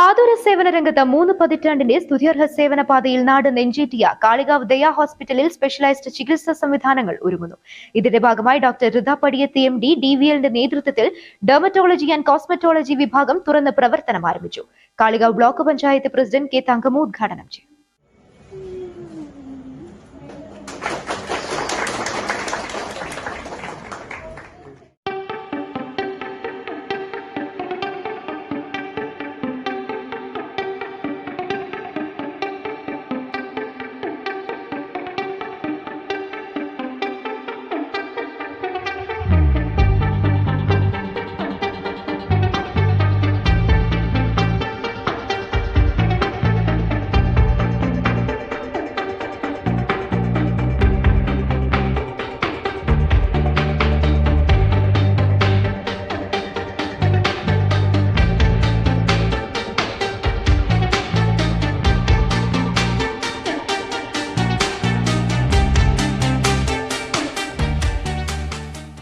ആതുര സേവന രംഗത്ത് 3 പതിറ്റാണ്ടിന്റെ സ്തുത്യർഹ സേവന പാതയിൽ നാട് നെഞ്ചേറ്റിയ കാളികാവ് ദയ ഹോസ്പിറ്റലിൽ സ്പെഷ്യലൈസ്ഡ് ചികിത്സാ സംവിധാനങ്ങൾ ഒരുങ്ങുന്നു. ഇതിന്റെ ഭാഗമായി ഡോക്ടർ ഋത പടിയത്ത് MD DVLന്റെ നേതൃത്വത്തിൽ ഡെർമറ്റോളജി ആൻഡ് കോസ്മെറ്റോളജി വിഭാഗം തുറന്ന് പ്രവർത്തനം ആരംഭിച്ചു. Kalikavu block panchayat president K Thankamma ഉദ്ഘാടനം ചെയ്തു.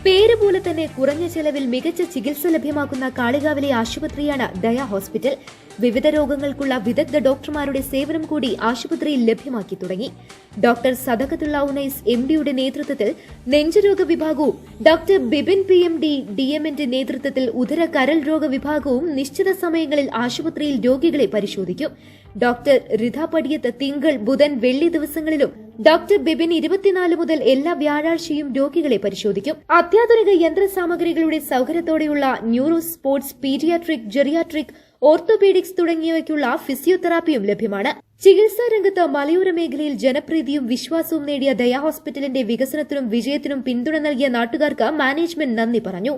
പേരുപോലെ തന്നെ കുറഞ്ഞ ചെലവിൽ മികച്ച ചികിത്സ ലഭ്യമാക്കുന്ന കാളികാവിലെ ആശുപത്രിയാണ് ദയ ഹോസ്പിറ്റൽ. വിവിധ രോഗങ്ങൾക്കുള്ള വിദഗ്ധ ഡോക്ടർമാരുടെ സേവനം കൂടി ആശുപത്രിയിൽ ലഭ്യമാക്കി തുടങ്ങി. ഡോക്ടർ സദഖത്തുള്ള ഉനൈസ് MDയുടെ നേതൃത്വത്തിൽ നെഞ്ചുരോഗ വിഭാഗവും ഡോക്ടർ ബിബിൻ PMD DMന്റെ നേതൃത്വത്തിൽ ഉദര കരൾ രോഗ വിഭാഗവും നിശ്ചിത സമയങ്ങളിൽ ആശുപത്രിയിൽ രോഗികളെ പരിശോധിക്കും. ഡോക്ടർ ഋത പടിയത്ത് തിങ്കൾ, ബുധൻ, വെള്ളി ദിവസങ്ങളിലും ഡോക്ടർ ബിബിൻ 24 മുതൽ എല്ലാ വ്യാഴാഴ്ചയും രോഗികളെ പരിശോധിക്കും. അത്യാധുനിക യന്ത്രസാമഗ്രികളുടെ സൗകര്യത്തോടെയുള്ള neuro, sports, paediatric, geriatric, orthopaedics തുടങ്ങിയവയ്ക്കുള്ള ഫിസിയോതെറാപ്പിയും ലഭ്യമാണ്. ചികിത്സാ രംഗത്ത് മലയോര മേഖലയിൽ ജനപ്രീതിയും വിശ്വാസവും നേടിയ ദയ ഹോസ്പിറ്റലിന്റെ വികസനത്തിനും വിജയത്തിനും പിന്തുണ നൽകിയ നാട്ടുകാർക്ക് മാനേജ്മെന്റ് നന്ദി പറഞ്ഞു.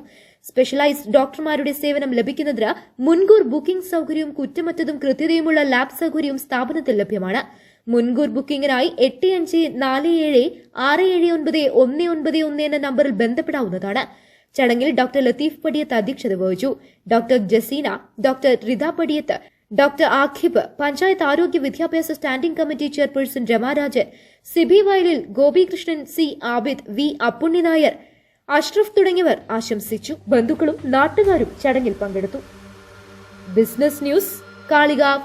സ്പെഷ്യലൈസ്ഡ് ഡോക്ടർമാരുടെ സേവനം ലഭിക്കുന്നതിന് മുൻകൂർ ബുക്കിംഗ് സൗകര്യവും കുറ്റമറ്റതും കൃത്യതയുമുള്ള ലാബ് സൗകര്യവും സ്ഥാപനത്തിൽ ലഭ്യമാണ്. മുൻകൂർ ബുക്കിംഗിനായി 8547679191 എന്ന നമ്പറിൽ ബന്ധപ്പെടാവുന്നതാണ്. ചടങ്ങിൽ ഡോക്ടർ ലത്തീഫ് പടിയത്ത് അധ്യക്ഷത വഹിച്ചു. Doctor Jaseena, doctor Ritha Padiyath, doctor Aqib, panchayat ആരോഗ്യ വിദ്യാഭ്യാസ standing committee chairperson Ramarajan, Siby Vayalil, Gopikrishnan, C Abid, V Appunni Nair, Ashraf തുടങ്ങിയവർ ആശംസിച്ചു. ബന്ധുക്കളും നാട്ടുകാരും ചടങ്ങിൽ പങ്കെടുത്തു. Business news, Kalikavu.